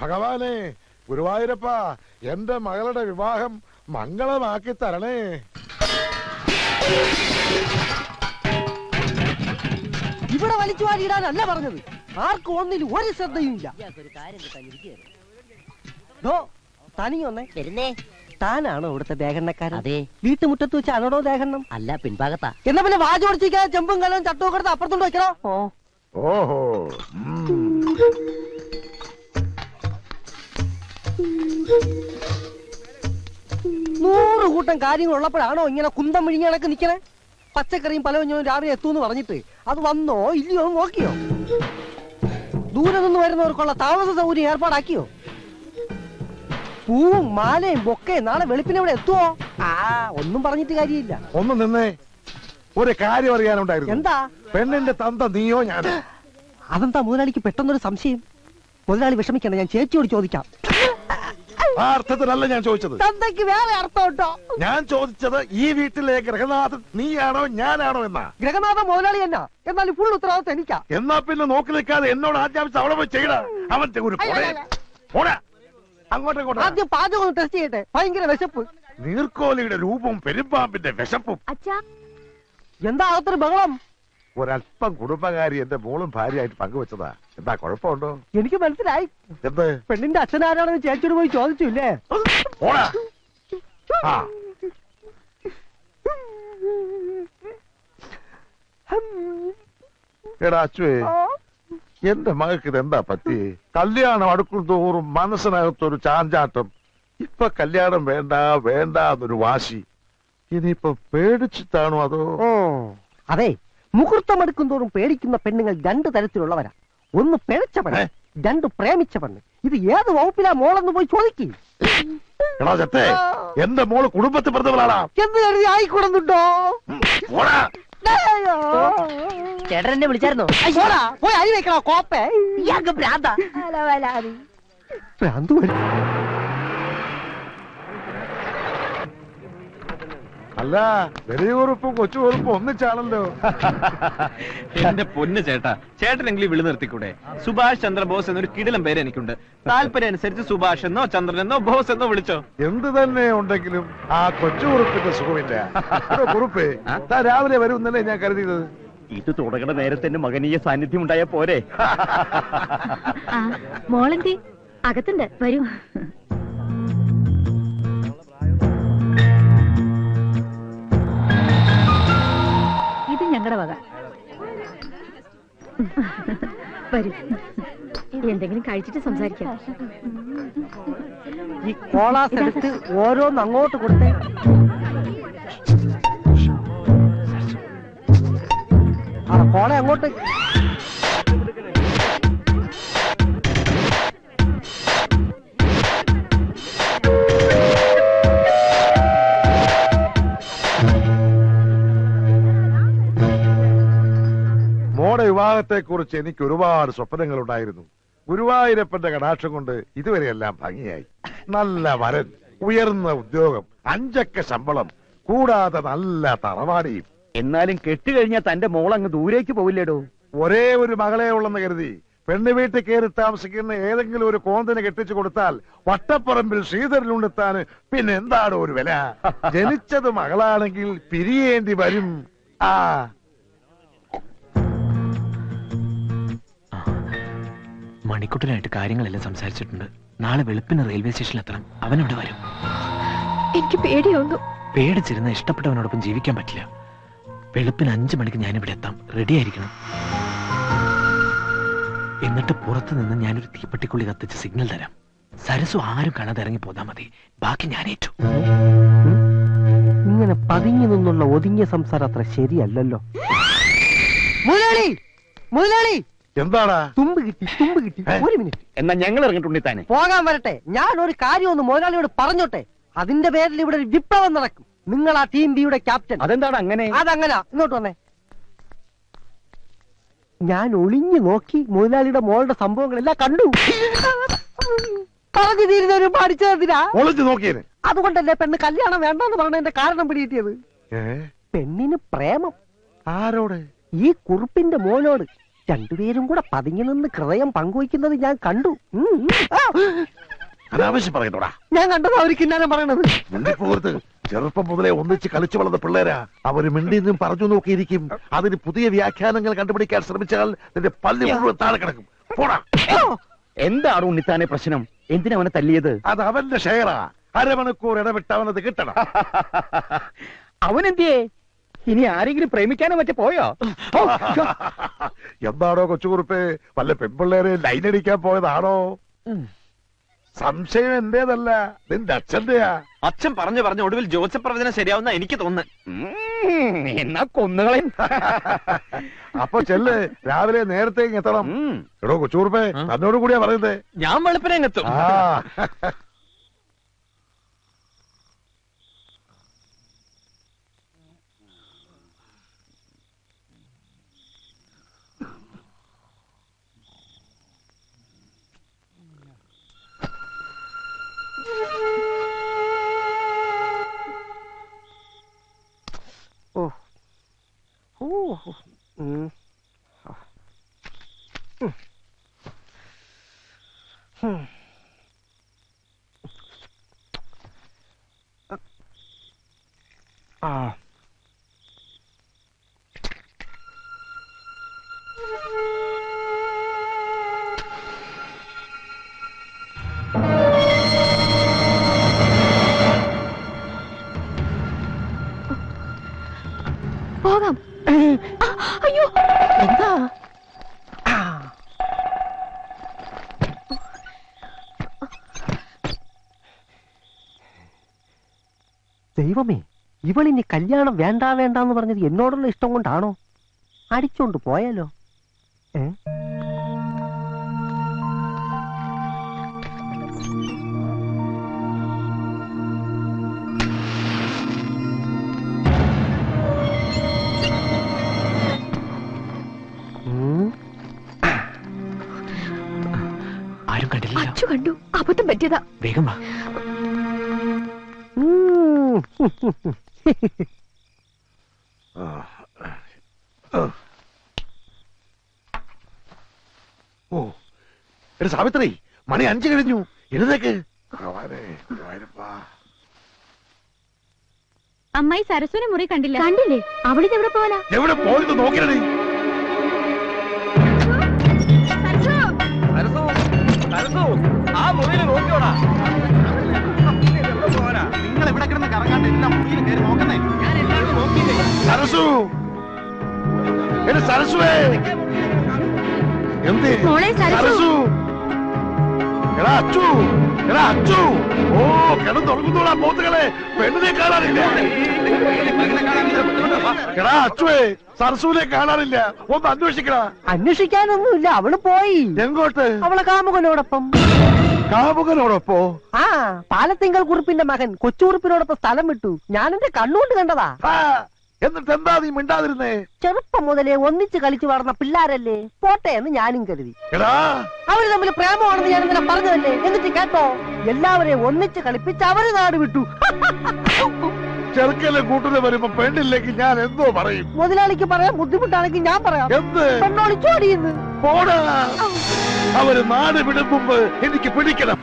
ഭഗവാനെ, ഗുരുവായൂരപ്പ, എന്റെ മകളുടെ വിവാഹം മംഗളമാക്കി തരണേ. ഇവിടെ വലിച്ചു വാരിയിടാനല്ല പറഞ്ഞത്. ആർക്കും ഒന്നിലും ഒരു ശ്രദ്ധയും ഇല്ല. തനിയൊന്നേ വരുന്നേ. താനാണോ ഇവിടുത്തെ ദേഹണ്ണക്കാരൻ? അതെ. വീട്ടുമുറ്റത്ത് വെച്ചാണോ ദേഹണ്ണം? അല്ല, പിൻഭാഗത്താ. എന്നാ പിന്നെ വാചോടിച്ചിരിക്കാതെ ചെമ്പും കലവും ചട്ടവും കൊടുത്ത് അപ്പുറത്തോണ്ട് വെക്കണോ? ഓഹോ. 100 കൂട്ടം കാര്യങ്ങൾ ഉള്ളപ്പോഴാണോ ഇങ്ങനെ കുന്തം വിഴിഞ്ഞ കണക്ക് നിക്കണേ? പച്ചക്കറിയും പലവഞ്ഞവും രാവിലെ എത്തൂന്ന് പറഞ്ഞിട്ട് അത് വന്നോ ഇല്ലയോ നോക്കിയോ? ദൂരെ നിന്ന് വരുന്നവർക്കുള്ള താമസ സൗകര്യം ഏർപ്പാടാക്കിയോ? പൂവും മാലയും ബൊക്കയും നാളെ വെളുപ്പിനെ ഇവിടെ എത്തുവോ? ഒന്നും പറഞ്ഞിട്ട് കാര്യമില്ല. ഒന്ന് നിന്നേ, ഒരു കാര്യം അറിയാനുണ്ടായിരുന്നു. എന്താ? പെണ്ണിന്റെ തന്ത നീയോ ഞാനോ? അതെന്താ മുതലാളിക്ക് പെട്ടെന്നൊരു സംശയം? മുതലാളി വിഷമിക്കണ്ട, ഞാൻ ചേച്ചിയോട് ചോദിക്കാം. ആ അർത്ഥത്തിലല്ല ഞാൻ ചോദിച്ചത്. തന്തയ്ക്ക് വേറെ അർത്ഥം ഉണ്ടോ? ഞാൻ ചോദിച്ചത് ഈ വീട്ടിലെ ഗ്രഹനാഥൻ നീയാണോ ഞാനാണോ എന്നാ. ഗ്രഹനാഥൻ മുതലാളി എന്നാ, എന്നാലും ഫുൾ ഉത്തരവാദിത്വം എനിക്കാ. എന്നാ പിന്നെ നോക്കി നിൽക്കാതെ എന്നോട് ആജ്ഞാപിച്ച് അവിടെ പോയി ചെയ്യണ. അവന്റെ ഒരു അങ്ങോട്ടും ആദ്യം പാചകം ഒന്ന് ടെസ്റ്റ് ചെയ്യട്ടെ. ഭയങ്കര വിശപ്പ്. നീർക്കോലിയുടെ രൂപവും പെരുമ്പാമ്പിന്റെ വിശപ്പും. എന്താ അകത്തൊരു ബഹളം? ഒരല്പം കുടുംബകാരി എന്റെ മോളും ഭാര്യയായിട്ട് പങ്കുവെച്ചതാ. എന്താ കുഴപ്പമുണ്ടോ? എനിക്ക് മനസ്സിലായി. എന്ത്? പെണ്ണിന്റെ അച്ഛനാരാണെന്ന് ചേച്ചിയോട് പോയി ചോദിച്ചില്ലേ? എടാ അച്ചുവേ, എന്റെ മകൾക്ക് ഇതെന്താ പറ്റി? കല്യാണം അടുക്കും തോറും മനസ്സിനകത്തൊരു ചാഞ്ചാട്ടം. ഇപ്പൊ കല്യാണം വേണ്ട വേണ്ട എന്നൊരു വാശി. ഇനിയിപ്പൊ പേടിച്ചിട്ടാണോ അതോ? അതെ, മുഹൂർത്തം എടുക്കും തോറും പേടിക്കുന്ന പെണ്ണുങ്ങൾ 2 തരത്തിലുള്ളവരാ. ഒന്ന് പിഴച്ച പെണ്ണ്, 2 പ്രേമിച്ച പെണ്ണ്. ഇത് ഏത് വകുപ്പിലാ മോളെന്ന് പോയി ചോദിക്കും. എടാ ചത്തേ, എന്റെ മോള് കുടുംബത്തിൽ പ്രതികളാണ് എന്ന് കരുതി ആയിക്കൂടുന്നുണ്ടോ? ചേട്ടൻ എന്നെ വിളിച്ചായിരുന്നോ? പോയി അരി വെക്കണോ കോപ്പേ? ഇയാൾക്ക് ഭ്രാന്ത. ഭ്രാന്ത് വരും. അല്ല, വലിയകുറുപ്പും കൊച്ചുകുറുപ്പും ഒന്നിച്ചാണല്ലോ. എന്റെ പൊന്ന് ചേട്ടാ, ചേട്ടനെങ്കിലും വിളി നിർത്തിക്കൂടെ? സുഭാഷ് ചന്ദ്രബോസ് എന്നൊരു കിടിലം പേര് എനിക്കുണ്ട്. താല്പര്യം അനുസരിച്ച് സുഭാഷ് എന്നോ ചന്ദ്രൻ എന്നോ ബോസ് എന്നോ വിളിച്ചോ. എന്ത് തന്നെ ഉണ്ടെങ്കിലും ആ കൊച്ചുകുറുപ്പിന്റെ സുഖമില്ല. കുറുപ്പേ, താ രാവിലെ വരുമെന്നല്ലേ ഞാൻ കരുതിയത്. ഇത് തുടങ്ങുന്ന നേരത്തെ എന്റെ മകനീയ സാന്നിധ്യം ഉണ്ടായ പോരെ? മോളെന്തി? അകത്തുണ്ട്, വരൂ. ഇത് ഞങ്ങളുടെ വക. വരൂ, എന്തെങ്കിലും കഴിച്ചിട്ട് സംസാരിക്കാം. ഈ കോളാസ് എടുത്ത് ഓരോന്ന് അങ്ങോട്ട് കൊടുത്തേ. കോള അങ്ങോട്ട്. മോടെ വിവാഹത്തെ കുറിച്ച് എനിക്ക് ഒരുപാട് സ്വപ്നങ്ങൾ ഉണ്ടായിരുന്നു. ഗുരുവായൂരപ്പന്റെ കടാക്ഷം കൊണ്ട് ഇതുവരെയെല്ലാം ഭംഗിയായി. നല്ല വരൻ, ഉയർന്ന ഉദ്യോഗം, 5 അക്ക ശമ്പളം, കൂടാതെ നല്ല തറവാടിയും. എന്നാലും കെട്ടുകഴിഞ്ഞാൽ തന്റെ മോൾ അങ്ങ് ദൂരേക്ക് പോവില്ലേടോ? ഒരേ ഒരു മകളെ ഉള്ളെന്ന് കരുതി പെണ്ണ് വീട്ടിൽ കയറി താമസിക്കുന്ന ഏതെങ്കിലും ഒരു കോന്തിന് കെട്ടിച്ചു കൊടുത്താൽ വട്ടപ്പറമ്പിൽ ശ്രീധരനുണ്ടെത്താന് പിന്നെ എന്താണ് ഒരു വില? ജനിച്ചത് മകളാണെങ്കിൽ പിരിയേണ്ടി വരും. മണിക്കുട്ടനായിട്ട് കാര്യങ്ങളെല്ലാം സംസാരിച്ചിട്ടുണ്ട്. നാളെ വെളുപ്പിന് റെയിൽവേ സ്റ്റേഷനിൽ എത്തണം. അവനവിടെ വരും. എനിക്ക് പേടിയാവുന്നു. പേടിച്ചിരുന്ന ഇഷ്ടപ്പെട്ടവനോടൊപ്പം ജീവിക്കാൻ പറ്റില്ല. വെളുപ്പിന് 5 മണിക്ക് ഞാനിവിടെ എത്താം. റെഡി ആയിരിക്കണം. എന്നിട്ട് പുറത്തു നിന്ന് ഞാനൊരു തീപ്പെട്ടിക്കുള്ളി കത്തിച്ച് സിഗ്നൽ തരാം. സരസു ആരും കാണാതെ ഇറങ്ങി പോതാ മതി. ബാക്കി ഞാൻ ഏറ്റു. ഇങ്ങനെ പതിഞ്ഞു നിന്നുള്ള ഒതുങ്ങിയ സംസാരം അത്ര ശരിയല്ലല്ലോ. മുതലാളി, മുതലാളി, എന്താടാ? തുമ്പ് കിട്ടി, തുമ്പ് കിട്ടി. 1 മിനിറ്റ്. എന്നാ ഞങ്ങൾ ഇറങ്ങിട്ടുണ്ടി താനെ പോകാൻ വരട്ടെ. ഞാൻ ഒരു കാര്യം ഒന്ന് മുതലാളിയോട് പറഞ്ഞോട്ടെ. അതിന്റെ പേരിൽ ഇവിടെ ഒരു വിപ്ലവം നടക്കും. നിങ്ങൾ ആ ടീം ബിയുടെ ക്യാപ്റ്റൻ. അതെന്താണ് അങ്ങനെ? അതങ്ങനാ. ഇങ്ങോട്ട് വന്നേ. ഞാൻ ഒളിഞ്ഞു നോക്കി മുതലാളിയുടെ മോളുടെ സംഭവങ്ങളെല്ലാം കണ്ടു. പറഞ്ഞു തീരുന്നവരും പഠിച്ചതിനാ ഒളിഞ്ഞു നോക്കിയേന്. അതുകൊണ്ടല്ലേ പെണ്ണ് കല്യാണം വേണ്ടെന്ന് പറഞ്ഞതിന്റെ കാരണം പിടികിട്ടിയത്. പെണ്ണിന് പ്രേമം. ആരോട്? ഈ കുറുപ്പിന്റെ മോനോട്. രണ്ടുപേരും കൂടെ പതുങ്ങി നിന്ന് ഹൃദയം പങ്കുവയ്ക്കുന്നത് ഞാൻ കണ്ടു. അനാവശ്യം പറയുന്നോടാ. ഞാൻ കണ്ടത് അവർ കിന്നാരം പറയണത്. മിണ്ടിപ്പോകരുത്. ചെറുപ്പം മുതലേ ഒന്നിച്ച് കളിച്ചു വളർന്ന പിള്ളേരാ. അവര് മിണ്ടിന്നും പറഞ്ഞു നോക്കിയിരിക്കും. അതിന് പുതിയ വ്യാഖ്യാനങ്ങൾ കണ്ടുപിടിക്കാൻ ശ്രമിച്ചാൽ നിന്റെ പല്ല് മുഴുവൻ താഴെ കിടക്കും. പോടാ. എന്താണ് ഉണ്ണിത്താനെ പ്രശ്നം? എന്തിനാ അവനെ തല്ലിയത്? അത് അവന്റെ ഷെയറാ. അരമണിക്കൂർ ഇടവിട്ട് അവനത് കിട്ടണം. അവനെന്തിയേ? ഇനി ആരെങ്കിലും പ്രേമിക്കാനോ മറ്റേ പോയോ? എന്താണോ കൊച്ചുകുറുപ്പേ, വല്ല പെൺപിള്ളേരെ ലൈനടിക്കാൻ പോയതാണോ? സംശയം എന്റേതല്ല, നിന്റെ അച്ഛന്റെയാ. അച്ഛൻ പറഞ്ഞു ഒടുവിൽ ജോസഫ് പ്രവചനം ശരിയാവുന്ന എനിക്ക് തോന്നുന്നു. എന്നാ കൊന്നുകളയും. അപ്പൊ ചെല്ല്, രാവിലെ നേരത്തെ എത്തണം. എടോ കൊച്ചുകുറുപ്പേ, തന്നോട് കൂടിയാ പറയുന്നേ. ഞാൻ വെളുപ്പിനെത്തും. ആ പോകാം. അയ്യോ, എന്താ? ദൈവമേ, ഇവളിനി കല്യാണം വേണ്ട വേണ്ടെന്ന് പറഞ്ഞത് എന്നോടുള്ള ഇഷ്ടം കൊണ്ടാണോ? അടിച്ചോണ്ട് പോയാലോ? ആരും കണ്ടില്ല. അച്ചു കണ്ടു. അബദ്ധം പറ്റിയതാ. വേഗം വാ. ഓ, എടാ സാവിത്രി, മണി 5 കഴിഞ്ഞു. എഴുന്നേക്ക്. അമ്മായി സരസ്വനെ മുറി കണ്ടില്ല. കണ്ടില്ലേ? അവളിത് എവിടെ പോവാനാ? എവിടെ പോയിട്ട് നോക്കിയടി. ആ മുറിയിൽ നോക്കിയോടാ. നിങ്ങൾ ഇവിടെ കിടന്ന് കറങ്ങാണ്ട് എല്ലാ മുറിയിൽ കയറി നോക്കുന്നേ. ഞാൻ എല്ലാവരും നോക്കിയില്ലേ. സരസു, എന്റെ സരസുവേ, എന്തേ മോളെ സരസു. സരസു, എടാ അച്ചു, എടാ അച്ചു. ഓ, കിടന്നുറങ്ങുന്നോടാ പോത്തുകളെ. പെണ്ണിനെ കാണാനില്ല. എടാ അച്ചുവേ, സരസുവിനെ കാണാനില്ല. ഒന്ന് അന്വേഷിക്കടാ. അന്വേഷിക്കാനൊന്നുമില്ല, അവള് പോയി. എങ്ങോട്ട്? അവളെ കാമുകനോടൊപ്പം. കാമുകനോടൊപ്പോ? ആ, പാലത്തിങ്കൽ കുറുപ്പിന്റെ മകൻ കൊച്ചുകുറുപ്പിനോടൊപ്പം സ്ഥലം വിട്ടു. ഞാൻ എന്റെ കണ്ണുകൊണ്ട് കണ്ടതാ. എന്നിട്ട് എന്താ നീ മിണ്ടാതിരുന്നേ? ചെറുപ്പം മുതലേ ഒന്നിച്ച് കളിച്ചു വളർന്ന പിള്ളാരല്ലേ, പോട്ടെ എന്ന് ഞാനും കരുതി. എടാ, അവര് തമ്മിൽ പ്രേമമാണെന്ന് ഞാൻ ഇന്നലെ പറഞ്ഞതല്ലേ. എന്നിട്ട് കേട്ടോ, എല്ലാവരെയും ഒന്നിച്ച് കളിപ്പിച്ച് അവര് നാട് വിട്ടു. ചെറുക്കലെ കൂട്ടിന് വരുമ്പോ പെണ്ണില്ലെങ്കിൽ ഞാൻ എന്തോ പറയും. മുതലാളിക്ക് പറയാൻ ബുദ്ധിമുട്ടാണെങ്കിൽ ഞാൻ പറയാം. എന്ത്? പെണ്ണോളിച്ചോടിയെന്ന്. പോടാ. അവര് നാട് വിടും മുമ്പ് എനിക്ക് പിടിക്കണം.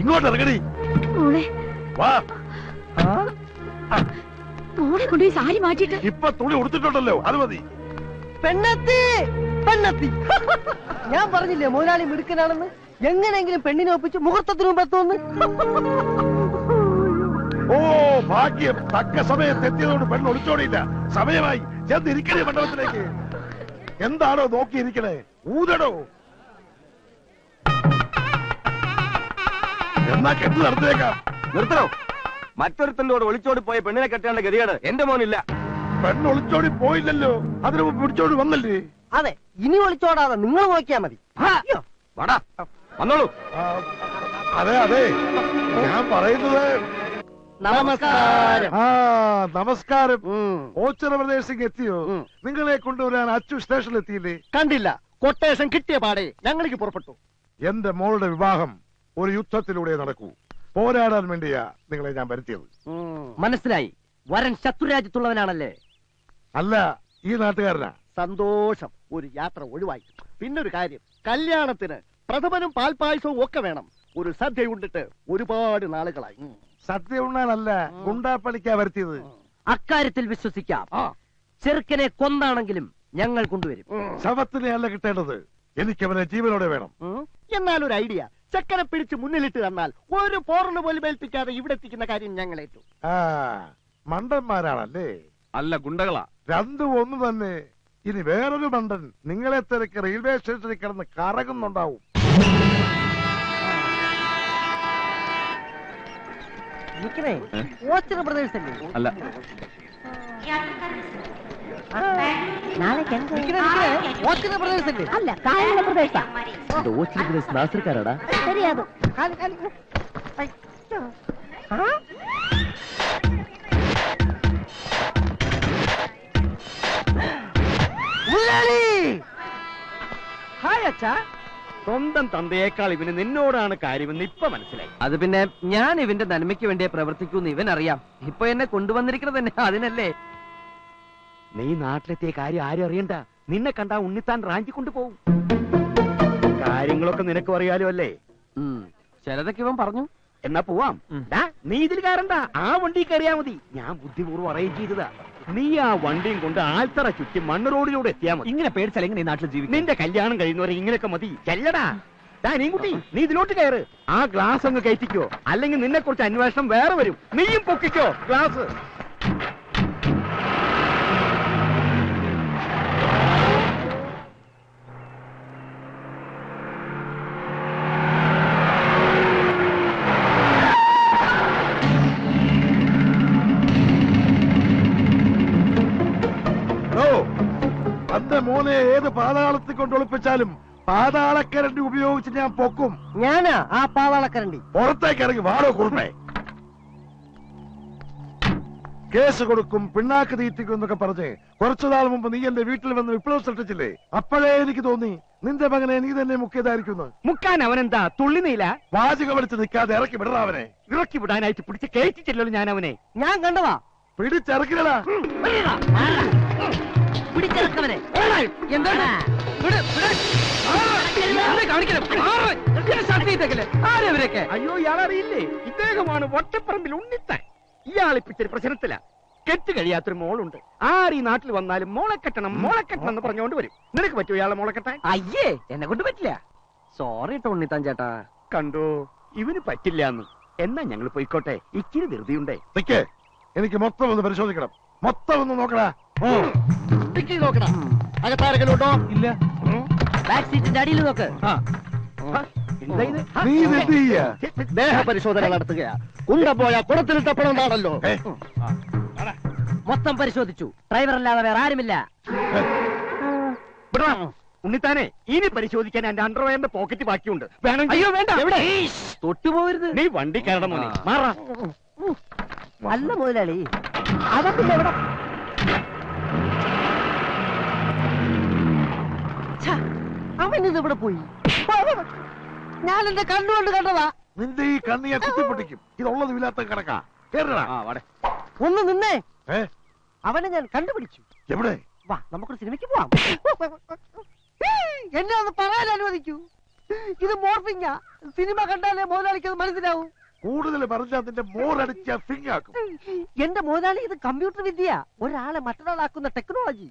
ഇങ്ങോട്ട് ഇറങ്ങടി. മോളെ വാ. മോളെ കൊണ്ടുപോയി സാരി മാറ്റിട്ട്. ഇപ്പൊ തുണി ഉടുത്തിട്ടുണ്ടല്ലോ, അത് മതി. പെണ്ണെത്തി, പെണ്ണെത്തി. ഞാൻ പറഞ്ഞില്ലേ മുതലാളി മിടുക്കനാണെന്ന്. എങ്ങനെയെങ്കിലും പെണ്ണിനെ ഒപ്പിച്ച് മുഹൂർത്തത്തിന് മുമ്പ് എത്തുമെന്ന്. ഓ ഭാഗ്യം, തക്ക സമയത്ത് എത്തിയതോട് പെണ്ണ് ഒളിച്ചോടിയില്ല. സമയമായി. ചെന്നിരിക്കണേ മണ്ഡപത്തിലേക്ക്. എന്താണോ നോക്കിയിരിക്കണേ? ഊതടോ. എന്നാ കെട്ട് നടത്തിയേക്കാം. നിർത്തണോ? മറ്റൊരുത്തന്റെ ഒളിച്ചോടി പോയ പെണ്ണിനെ കെട്ടേണ്ട ഗതികേട് എന്റെ മോനില്ല. പെണ്ണ് ഒളിച്ചോടി പോയില്ലല്ലോ, അതിന് മുമ്പ് പിടിച്ചോടി വന്നല്ലേ? അതെ, ഇനി ഒളിച്ചോടാതെ നിങ്ങൾ നോക്കിയാ മതി. വാടാ, വന്നോളൂ. അതെ അതെ, ഞാൻ പറയുന്നത്. നമസ്കാരം. ആ നമസ്കാരം. ഓച്ചിറ പ്രദേശത്തേക്ക് എത്തിയോ? നിങ്ങളെ കൊണ്ടുവരാൻ അച്ചു സ്റ്റേഷനിൽ എത്തിയില്ലേ? കണ്ടില്ല. കൊട്ടേഷൻ കിട്ടിയ പാടെ ഞങ്ങൾക്ക് പുറപ്പെട്ടു. എന്റെ മോളുടെ വിവാഹം ഒരു യുദ്ധത്തിലൂടെ നടക്കൂ. പോരാടാൻ വേണ്ടിയാ നിങ്ങളെ ഞാൻ വരുത്തിയത്. മനസ്സിലായി. വരൻ ശത്രുരാജ്യത്തുള്ളവനാണല്ലേ? അല്ല, ഈ നാട്ടുകാരനാ. സന്തോഷം, ഒരു യാത്ര ഒഴിവായി. പിന്നൊരു കാര്യം, കല്യാണത്തിന് പ്രഥമനും പാൽപായസവും ഒക്കെ വേണം. ഒരു സദ്യ ഉണ്ടിട്ട് ഒരുപാട് നാളുകളായി. സദ്യ ഉണ്ണാനല്ല, ഗുണ്ടാപ്പണിക്കാ വരുത്തിയത്. അക്കാര്യത്തിൽ വിശ്വസിക്കാം. ചെറുക്കനെ കൊന്നാണെങ്കിലും ഞങ്ങൾ കൊണ്ടുവരും. ശവത്തിനെ അല്ല കിട്ടേണ്ടത്, എനിക്കവനെ ജീവനോടെ വേണം. എന്നാൽ ഒരു ഐഡിയ, ചെക്കനെ പിടിച്ച് മുന്നിലിട്ട് തന്നാൽ ഒരു പോറല് പോലും ഏൽപ്പിക്കാതെ ഇവിടെ എത്തിക്കുന്ന കാര്യം ഞങ്ങൾ ഏറ്റു. ആ മണ്ടന്മാരാണല്ലേ? അല്ല, ഗുണ്ടകളാ. രണ്ടും ഒന്ന് തന്നെ. ഇനി വേറൊരു മണ്ടൻ നിങ്ങളെ തിരക്ക് റെയിൽവേ സ്റ്റേഷനിൽ കിടന്ന് കറങ്ങുന്നുണ്ടാവും. നിക്കണേ, ഓച്ചിറ ബ്രദേഴ്സ് അല്ലേ? അല്ല, ഓച്ചിറ ബ്രദേഴ്സ് അല്ലേ? അല്ല, കായംകുളം പ്രദേശത്താ. നാസർക്കാരാടാ. ശരിയാത്. ഹായ് അച്ഛാ. സ്വന്തം തന്തയേക്കാൾ ഇവന് നിന്നോടാണ് കാര്യമെന്ന് ഇപ്പൊ മനസ്സിലായി. അത് പിന്നെ ഞാൻ ഇവന്റെ നന്മയ്ക്ക് വേണ്ടിയേ പ്രവർത്തിക്കൂന്ന് ഇവൻ അറിയാം. ഇപ്പൊ എന്നെ കൊണ്ടുവന്നിരിക്കുന്നത് തന്നെ അതിനല്ലേ. നീ നാട്ടിലെത്തിയ കാര്യം ആരും അറിയണ്ട. നിന്നെ കണ്ടാ ഉണ്ണിത്താൻ റാഞ്ചി കൊണ്ടുപോകും. കാര്യങ്ങളൊക്കെ നിനക്കും അറിയാലോ അല്ലേ? ചിലതൊക്കെ ഇവൻ പറഞ്ഞു. എന്നാ പോവാം. നീ ഇതിൽ കയറണ്ട, ആ വണ്ടി കയറിയാ മതി. ഞാൻ ബുദ്ധിപൂർവ്വം അറേഞ്ച് ചെയ്തതാ. നീ ആ വണ്ടിയും കൊണ്ട് ആൽത്തറ ചുറ്റി മണ്ണ് റോഡിലൂടെ എത്തിയാ മതി. ഇങ്ങനെ പേടിച്ചാൽ എങ്ങനെ ഈ നാട്ടിൽ ജീവിക്കും? നിന്റെ കല്യാണം കഴിയുന്നവരെ ഇങ്ങനെയൊക്കെ മതി. ചെല്ലടാ. നീൻകുട്ടി, നീ ഇതിലോട്ട് കയറ്. ആ ഗ്ലാസ് അങ്ങ് കയറ്റിക്കോ, അല്ലെങ്കിൽ നിന്നെ കുറിച്ച് അന്വേഷണം വേറെ വരും. നീയും പൊക്കിക്കോ ഗ്ലാസ്. തന്റെ മോനെ ഏത് പാതാളത്തിൽ കൊണ്ട് ഒളിപ്പിച്ചാലും പാതാളക്കരണ്ടി ഉപയോഗിച്ച് ഞാൻ പൊക്കും. ഞാനാ ആ പാതാളക്കരണ്ടി. പുറത്തേക്ക് ഇറങ്ങി വാടോ കുറുമേ. കേസ് കൊടുക്കും, പിണ്ണാക്ക് തീറ്റിക്കും എന്നൊക്കെ പറഞ്ഞ് കുറച്ചുനാൾ മുമ്പ് നീ എന്റെ വീട്ടിൽ വന്ന് വിപ്ലവം സൃഷ്ടിച്ചില്ലേ? അപ്പോഴേ എനിക്ക് തോന്നി നിന്റെ മകനെ നീ തന്നെ മുക്കിയതായിരിക്കുന്നു. മുക്കാൻ അവനെന്താ തുള്ളി നീല? വാചക വലിച്ച് നിൽക്കാതെ ഇറക്കി വിടറാ അവനെ. ഇറക്കി വിടാനായിട്ട് പിടിച്ച് കയറ്റിച്ചില്ലല്ലോ ഞാൻ അവനെ. ഞാൻ കണ്ടതാ. പിടിച്ചിറക്കില്ലടാ. പിടിച്ചിറക്കവനെ. അയ്യോ, ഇയാളറിയില്ലേ? ഇദ്ദേഹമാണ് വട്ടപ്പറമ്പിൽ ഉണ്ണിത്താൻ. ഇയാളിപ്പിച്ചൊരു പ്രശ്നത്തില. കെട്ട് കഴിയാത്തൊരു മോളുണ്ട്. ആര് ഈ നാട്ടിൽ വന്നാലും മോളെ കെട്ടണം എന്ന് പറഞ്ഞുകൊണ്ട് വരും. നിനക്ക് പറ്റുമോ ഇയാളെ മോളെ കെട്ടാൻ? അയ്യേ, എന്നെ കൊണ്ട് പറ്റില്ല. സോറി ട്ടോ ഉണ്ണിത്താൻ ചേട്ടാ. കണ്ടോ, ഇവന് പറ്റില്ല എന്ന്. എന്നാ ഞങ്ങൾ പോയിക്കോട്ടെ, ഇച്ചിരി ധൃതിയുണ്ടേ. നിക്കേ, എനിക്ക് മൊത്തം ഒന്ന് പരിശോധിക്കണം. മൊത്തം ഒന്ന് നോക്കടാ. നോക്കടാ. അകത്താരെങ്കിലും ഉണ്ടോ? ഇല്ല. ബാക്ക് സീറ്റിന്റെ അടിയിൽ നോക്ക്. നീ ഇതെന്ത് ചെയ്യാ? ദേഹ പരിശോധന നടത്തുകയാ. കുണ്ട പോയ കുടത്തിലിട്ടപ്പോഴാണല്ലോ. മൊത്തം പരിശോധിച്ചു. ഡ്രൈവർ അല്ലാതെ വേറെ ആരുമില്ല. ഉണ്ണിത്താനെ, ഇനി പരിശോധിക്കാൻ എന്റെ അണ്ടർവെയറിന്റെ പോക്കറ്റ് ബാക്കിയുണ്ട്. വേണം. അയ്യോ വേണ്ട, എവിടെ? തൊട്ടുപോകരുത്. നീ വണ്ടി കയറണം മോനെ. മാറാ. അല്ല മുതലാളി, അതൊക്കെ എവിടെ? അവനിത് ഇവിടെ പോയി. ഞാൻ എന്റെ കണ്ണുകൊണ്ട് കണ്ടതാ. നിന്റെ ഈ കണ്ണിയെ കുത്തിപ്പൊട്ടിക്കും. ഇതുള്ളത് ഇല്ലാത്ത കിടക്കാ. കേറടാ. ഒന്ന് നിന്നേ. ഏ? അവനെ ഞാൻ കണ്ടുപിടിച്ചു. എവിടെ? വാ, നമുക്കൊരു സിനിമയ്ക്ക് പോവാം. എന്നെ ഒന്ന് പറയാൻ അനുവദിക്കൂ. ഇത് മോർഫിങ്ങാ. സിനിമ കണ്ടാലേ മുതലാളിക്ക് അത് മനസ്സിലാവും. കൂടുതൽ പറഞ്ഞാൽ നിന്റെ മോറടിച്ച ഫിങ്ങാക്കും. എന്റെ മുതലാളി, ഇത് കമ്പ്യൂട്ടർ വിദ്യ. ഒരാളെ മറ്റൊരാളാക്കുന്ന ടെക്നോളജി.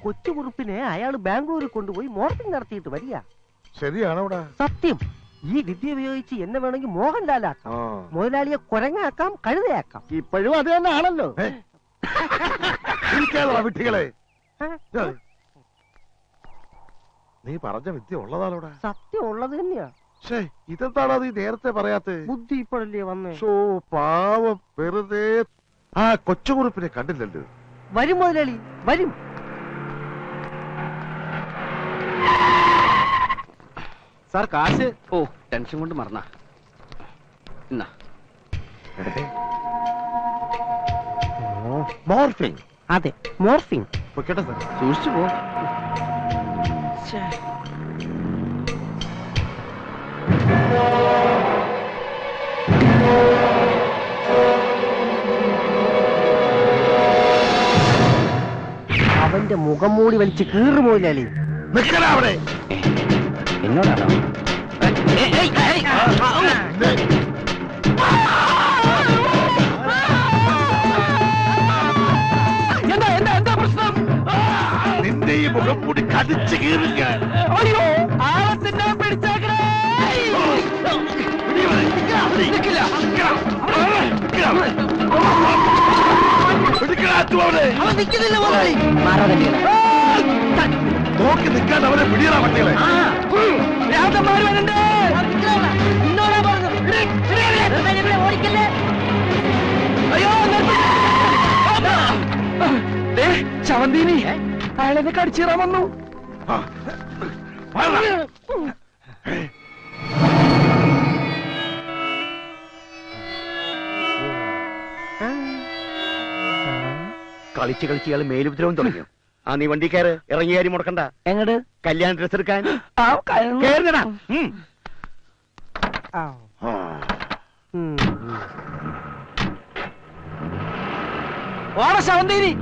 കൊച്ചുകുറുപ്പിനെ അയാൾ ബാംഗ്ലൂരിൽ കൊണ്ടുപോയി മോർഫിംഗ് നടത്തിയിട്ട് വരിക. ശരിയാണോടാ? സത്യം. ഈ വിദ്യ ഉപയോഗിച്ച് എന്നെ വേണമെങ്കിൽ മോഹൻലാലാക്കാം, മുതലാളിയെ കുരങ്ങാക്കാം, കഴുതയാക്കാം. ഇപ്പോഴും അത് തന്നെ ആണല്ലോ. വിട്ടികളെ, നീ പറഞ്ഞ വിദ്യ ഉള്ളതാണോടാ? സത്യം ഉള്ളത് തന്നെയാ. ഇതെന്താണോ നീ നേരത്തെ പറയാത്ത? ബുദ്ധി ഇപ്പോഴല്ലേ വന്നേ. പാവം, വെറുതെ. ആ കൊച്ചുകുറുപ്പിനെ കണ്ടില്ലല്ലോ. വരും മുതലാളി, വരും. സാർ, കാശ്. ഓ, ടെൻഷൻ കൊണ്ട് മറന്ന. മോർഫിംഗ്. അതെ, മോർഫിംഗ്. കേട്ടോ സാർ, സൂക്ഷിച്ചു പോ. നിന്റെ മുഖം മൂടി വലിച്ച് കീറുമോലി. നിക്കടാ അവിടെ. എന്നോടാണോ? നിന്റെ ഈ മുഖം കൂടി കടിച്ചു കീറുക. അയ്യോ ആളത്തിനെ പിടിച്ചേക്കണേ. അവൻ നിൽക്കുന്നില്ല മുതലാളി. നോക്കി നിൽക്കാൻ അവരെ പിടിയറ പട്ടികളെ. രാജന്മാര് വരണ്ടേ. നിന്നോടാ പറഞ്ഞു. ഓടിക്കല്ലേ. അയ്യോ ശവന്തീനി അയാളെന്നെ കടിച്ചീറാൻ വന്നു. കളിച്ച് കളിച്ച് ഇയാൾ മേലുപദ്രവം തുടങ്ങിയോ? ആ നീ വണ്ടി കയറ്, ഇറങ്ങി കാര്യം മുടക്കണ്ട. എങ്ങട്? കല്യാണ ഡ്രസ് എടുക്കാൻ ആ, കേറുന്നടാ. ആ. ഓണ ശവന്തീനി.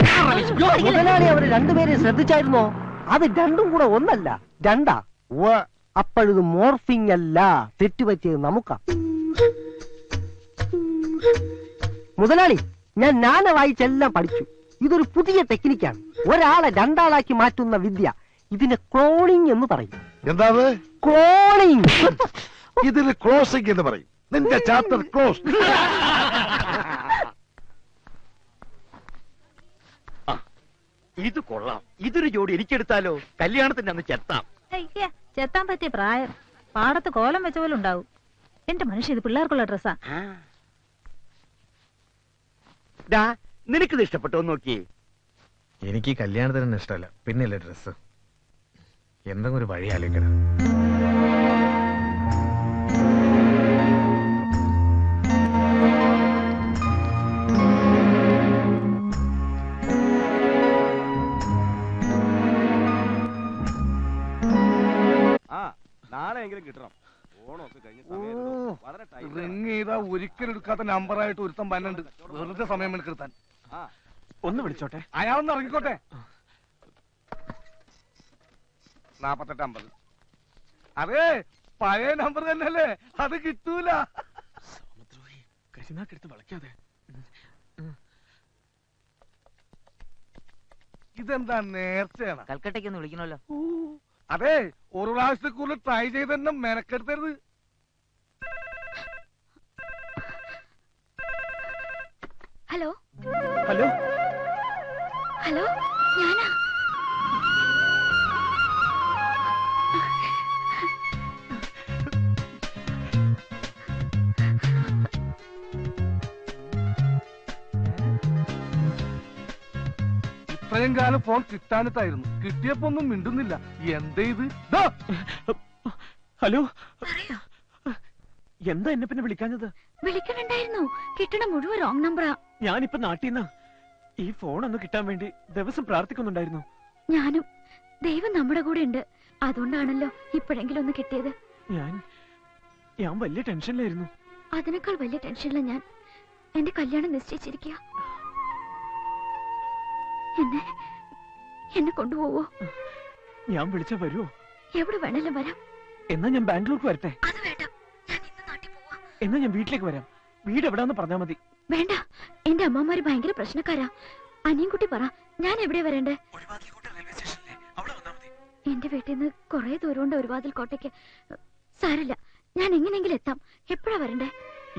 മുതലാളി അവര് രണ്ടുപേരെയും ശ്രദ്ധിച്ചായിരുന്നോ? അത് രണ്ടും കൂടെ ഒന്നല്ല, രണ്ടാ. അപ്പോഴിത് മോർഫിംഗ് അല്ല, തെറ്റുപറ്റിയത് നമുക്കാ. മുതലാളി, ഞാൻ നാന വായിച്ചെല്ലാം പഠിച്ചു. ഇതൊരു പുതിയ ടെക്നിക്കാണ്. ഒരാളെ രണ്ടാളാക്കി മാറ്റുന്ന വിദ്യ. ഇതിനെ ക്ലോണിംഗ് എന്ന് പറയും. എന്താ ക്ലോണിംഗ്. ഇതിന് ക്ലോസിംഗ് എന്ന് പറയും. നിന്റെ ചാപ്റ്റർ ക്ലോസ്. ഇത് കൊള്ളാം. ഇതൊരു ജോഡി എനിക്കെടുത്താലോ? കല്യാണത്തിന്റെ അന്ന് ചെത്താം. ചെത്താൻ പറ്റിയ പ്രായം. പാടത്ത് കോലം വെച്ച പോലെ ഉണ്ടാവും. എന്റെ മനുഷ്യ, ഇത് പിള്ളേർക്കുള്ള ഡ്രസ്സാ. നിനക്കിത് ഇഷ്ടപ്പെട്ടോ നോക്കിയേ. എനിക്ക് കല്യാണത്തിന് ഇഷ്ടമല്ല, പിന്നെയല്ലേ ഡ്രസ്. എന്തെങ്കിലും ഒരു വഴി ആലോചിക്കണം. നാളെയെങ്കിലും കിട്ടണം. ഓണമൊക്കെ കഴിഞ്ഞ ഒരിക്കലും എടുക്കാത്ത നമ്പറായിട്ട് ഒരുത്തം പന്നുണ്ട്. വെറുതെ സമയം എടുക്കാൻ. ഒന്ന് വിളിച്ചോട്ടെ. അയാളൊന്ന് ഇറങ്ങിക്കോട്ടെ. 4850. അതെ, പഴയ നമ്പർ തന്നെയല്ലേ, അത് കിട്ടൂല. കരിനാക്കെടുത്ത് വളയ്ക്കാതെ. ഇതെന്താ നേർച്ചയാണ്? കൽക്കട്ടയ്ക്ക് ഒന്ന് വിളിക്കണല്ലോ. അതെ, ഒരു പ്രാവശ്യത്തെ കൂടുതൽ ട്രൈ ചെയ്ത് തന്നെ മെനക്കെടുത്തരുത്. ഹലോ ഹലോ ഹലോ, ഞാനാ. ഇത്രയും കാലം ഫോൺ കിട്ടാനിട്ടായിരുന്നു. കിട്ടിയപ്പോ ഒന്നും മിണ്ടുന്നില്ല. എന്താ ഇത്? ഹലോ, എന്താ എന്നെ പിന്നെ വിളിക്കാഞ്ഞത്? വിളിക്കണുണ്ടായിരുന്നു. കിട്ടണ മുഴുവൻ റോങ് നമ്പറാ. ഞാനിപ്പോ നാട്ടിൽ ഈ ഫോൺ ഒന്ന് കിട്ടാൻ വേണ്ടി ദിവസം പ്രാർത്ഥിക്കുന്നുണ്ടായിരുന്നു. ഞാനും. ദൈവം നമ്മുടെ കൂടെ ഉണ്ട്. അതുകൊണ്ടാണല്ലോ ഇപ്പോഴെങ്കിലും ഒന്ന് കിട്ടിയത്. ഞാൻ വലിയ ടെൻഷനിലായിരുന്നു. അതിനേക്കാൾ വലിയ ടെൻഷനില്ല ഞാൻ. എന്റെ കല്യാണം നിശ്ചയിച്ചിരിക്കുക. എന്നെ കൊണ്ടുപോവോ? ഞാൻ വിളിച്ച വരുമോ? എവിടെ വേണേലും വരാം. എന്നാ ഞാൻ ബാംഗ്ലൂർക്ക് വരട്ടെ? അത് വേണ്ട, ഞാൻ ഇന്ന് നാട്ടിൽ പോവാ. എന്നാ ഞാൻ വീട്ടിലേക്ക് വരാം. വീട് എവിടാന്ന് പറഞ്ഞാ മതി. വേണ്ട, എന്റെ അമ്മമാര് ഭയങ്കര പ്രശ്നക്കാരാ. അനിയൻകുട്ടി പറ, ഞാൻ എവിടെ വരണ്ടേ? എന്റെ വീട്ടിൽ നിന്ന് കൊറേ ദൂരമുണ്ട് ഒരുവാതിൽ കോട്ടയ്ക്ക്. സാരല്ല, ഞാൻ എങ്ങനെയെങ്കിലും എത്താം. എപ്പോഴാ വരണ്ടേ?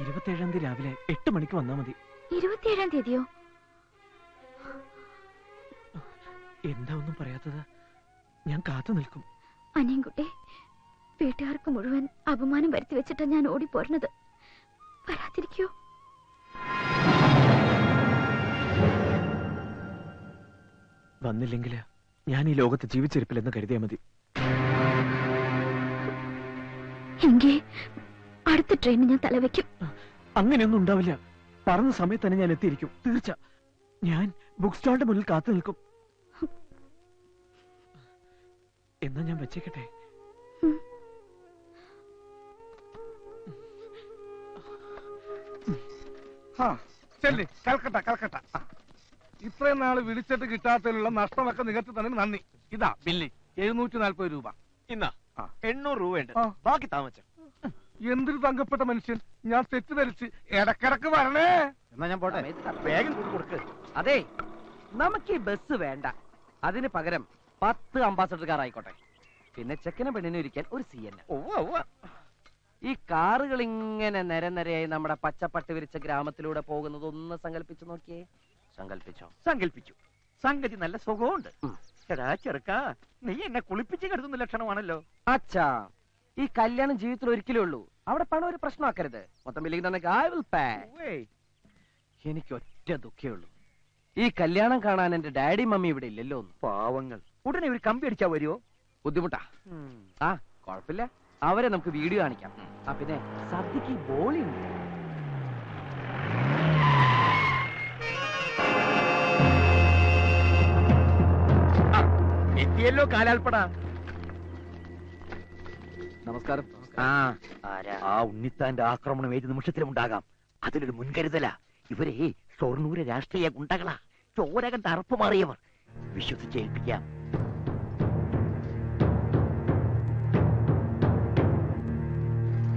27-ാം തീയതി രാവിലെ 8 മണിക്ക് വന്നാ മതി. 27-ാം തീയതിയോ? എന്താ ഒന്നും പറയാത്തത്? ഞാൻ കാത്തു നിൽക്കും. അനിയൻകുട്ടി, വീട്ടുകാർക്ക് മുഴുവൻ അപമാനം വരുത്തി വെച്ചിട്ടാ ഞാൻ ഓടിപ്പോരുന്നത്. വരാതിരിക്കോ? വന്നില്ലെങ്കിൽ ഞാൻ ഈ ലോകത്ത് ജീവിച്ചിരിപ്പില്ലെന്ന് കരുതിയാ മതി. എങ്കിൽ അടുത്ത ട്രെയിനിന് ഞാൻ തലവെക്കും. അങ്ങനെയൊന്നും ഉണ്ടാവില്ല. പറഞ്ഞ സമയത്ത് തന്നെ ഞാൻ എത്തിയിരിക്കും, തീർച്ച. ഞാൻ ബുക്ക് സ്റ്റാളിന്റെ മുന്നിൽ കാത്തു നിൽക്കും. എന്നാ ഞാൻ വെച്ചേക്കട്ടെ? കൽക്കട്ട. ഇത്രയും നാള് വിളിച്ചിട്ട് കിട്ടാത്തതിലുള്ള നഷ്ടമൊക്കെ നികത്തി തന്നെ നന്ദി. ഇതാ ബില്ല് 740 രൂപ. ഇന്നാ 800 രൂപയുണ്ട്. ആ. ബാക്കി താമസം. എന്തൊരു തങ്കപ്പെട്ട മനുഷ്യൻ. ഞാൻ തെറ്റിദ്ധരിച്ച് ഇടക്കിടക്ക് വരണേ. എന്നാ ഞാൻ പോട്ടെ. വേഗം കൊടുക്ക്. അതെ, നമുക്ക് ഈ ബസ് വേണ്ട. അതിന് പകരം 10 അംബാസഡർ കാർ ആയിക്കോട്ടെ. പിന്നെ ചെക്കനും പെണ്ണിനും ഇരിക്കാൻ ഒരു CN. ഈ കാറുകൾ ഇങ്ങനെ നിരനിരയായി നമ്മുടെ പച്ചപ്പട്ട് വിരിച്ച ഗ്രാമത്തിലൂടെ പോകുന്നത് ഒന്ന് സങ്കല്പിച്ചു നോക്കിയേ. സങ്കല്പിച്ചു. സംഗതി നല്ല സുഖമുണ്ട്. എടാ ചെറുക്കാ, നീ എന്നെ കുളിപ്പിച്ച് കിടത്തുന്ന ലക്ഷണമാണല്ലോ. അച്ഛാ, ഈ കല്യാണം ജീവിതത്തിൽ ഒരിക്കലേ ഉള്ളൂ. അവിടെ പണം ഒരു പ്രശ്നമാക്കരുത്. മൊത്തം ബില്ലിംഗ് തന്നെ I will pay. എനിക്ക് ഒറ്റ ദുഃഖേ ഉള്ളൂ, ഈ കല്യാണം കാണാൻ എന്റെ ഡാഡി മമ്മി ഇവിടെ ഇല്ലല്ലോ. പാവങ്ങൾ. ഉടനെ ഒരു കമ്പി അടിച്ചാ വരുമോ? ബുദ്ധിമുട്ടാ. ആ കുഴപ്പമില്ല, അവരെ നമുക്ക് വീഡിയോ കാണിക്കാം. ആ പിന്നെ സദ്യക്ക് ബോളി ഉണ്ട്. എത്തിയല്ലോ കാലാൽപ്പട. നമസ്കാരം. ആ ഉണ്ണിത്താന്റെ ആക്രമണം ഏത് നിമിഷത്തിലും ഉണ്ടാകാം. അതിലൊരു മുൻകരുതല. ഇവരെ ഷൊർണൂര് രാഷ്ട്രീയ ഗുണ്ടകളാ. ചോര കണ്ട് അറപ്പ് മാറിയവർ. വിശ്വസിച്ചേൽപ്പിക്കാം.